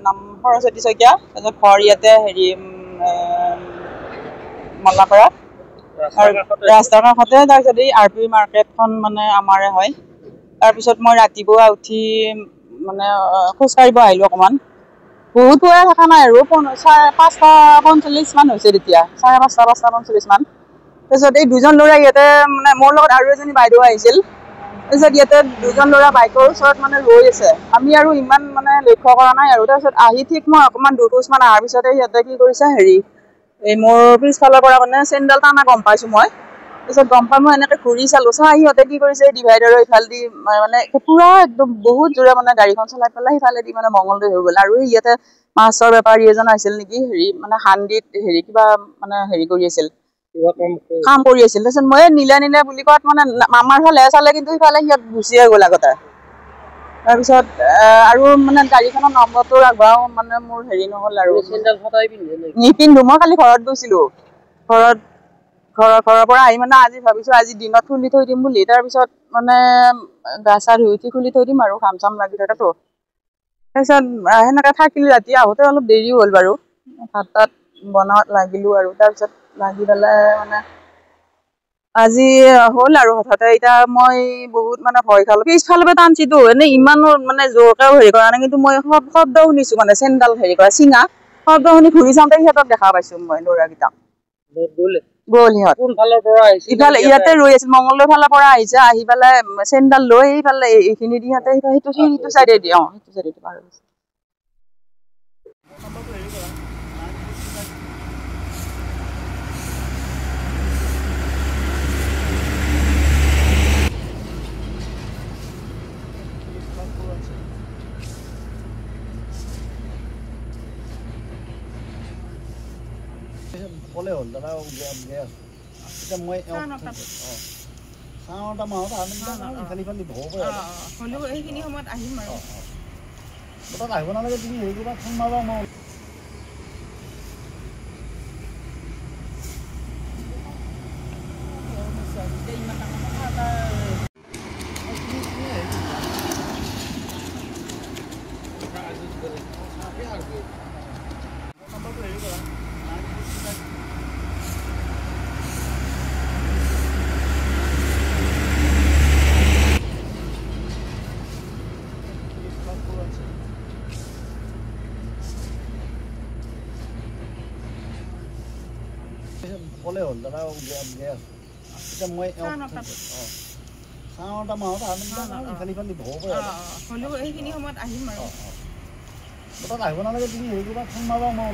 নাম সৰস্বতী শইকীয়া তাৰপিছত ঘৰ ইয়াতে হেৰি মল্লাপাৰা ৰাস্তাৰ কাষতে তাৰপিছত এই RP মাৰ্কেটখন মানে আমাৰে হয় তাৰপিছত মই ৰাতিপুৱা উঠি মানে খোজকাঢ়িব আহিলোঁ অকণমান বহুত পুৱাই থকা নাই আৰু 5:45 মান হৈছে তেতিয়া 5:30 মান তাৰপিছত এই দুজন ল'ৰা ইয়াতে মানে মোৰ লগত আৰু এজনী বাইদেউ আহিছিল তাৰপিছত ইয়াতে দুজন ল'ৰা বাইকৰ ওচৰত মানে ৰৈ আছে আমি আৰু ইমান মানে লক্ষ্য কৰা নাই আৰু তাৰপিছত আহি ঠিক মই অকণমান দুখোজমান অহাৰ পিছতে সিহঁতে কি কৰিছে হেৰি এই মোৰ পিছফালৰ পৰা মানে চেইনডাল টানা গম পাইছোঁ মই তাৰপিছত গম পাই মই এনেকৈ ঘূৰি চালোঁ সিহঁতে কি কৰিছে ডিভাইডাৰৰ ইফালেদি মানে পুৰা একদম বহুত জোৰে মানে গাড়ীখন চলাই পেলাই সিফালেদি মানে মঙলদৈ হৈ গ'ল আৰু ইয়াতে মাছৰ বেপাৰী এজন আহিছিল নেকি হেৰি মানে হান্দিত হেৰি কিবা মানে হেৰি কৰি আছিল কাম কৰি আছিল তাৰপিছত মই নিলে বুলি কোৱাত মানে আমাৰ ফালে চালে কিন্তু সিফালে সিহঁত গুচিয়ে গ'ল আগতে তাৰপিছত আৰু মানে গাড়ীখনৰ নম্বৰটো ৰাখবাও মানে মোৰ হেৰি নহ'ল আৰু নিপিন্ধো মই কালি ঘৰত গৈছিলোঁ ঘৰৰ পৰা আহি মানে আজি ভাবিছোঁ আজি দিনত খুলি থৈ দিম বুলি তাৰপিছত মানে গা চা ধুই উঠি খুলি থৈ দিম আৰু ঘাম চাম লাগি থাকেতো তাৰপিছত সেনেকৈ থাকিলোঁ ৰাতি আহোঁতে অলপ দেৰি হ'ল বাৰু ভাত তাত বনাওঁত লাগিলোঁ আৰু তাৰপিছত লাগি পেলাই মানে আজি হ'ল আৰু হঠাতে এতিয়া মই বহুত মানে ভয় খালোঁ পিছফালৰ পৰা টানছিতো এনেই ইমানো মানে জোৰকেও হেৰি কৰা নাই কিন্তু মই শব্দ শুনিছোঁ মানে চেইনডাল হেৰি কৰা চিঙা শব্দ শুনি ঘূৰি চাওঁতে সিহঁতক দেখা পাইছোঁ মই ল'ৰাকেইটাক গ'ল সিহঁত ইফালে ইয়াতে ৰৈ আছিল মঙলদৈৰ ফালৰ পৰা আহিছে আহি পেলাই চেইনডাল লৈ এইফালে এইখিনি দি সিহঁতে সেইটো চাইডে দি সেইটো চাইডে দি পাৰ হৈছে ক'লে হ'ল দাদা এতিয়া মই চাওঁটা মাহত ইফালে হ'ব পাৰে সেইখিনি সময়ত আহিম আৰু তাত আহিব নালাগে তুমি হেৰি কৰিবা ফোন মাৰিবা মই ক'লে হ'ল দাদা এতিয়া মই চাওঁটা মাহত ইফালে হ'ব পাৰে সেইখিনি সময়ত আহিম আৰু তাত আহিব নালাগে তুমি হেৰি কৰিবা ফোন মাৰিবা মই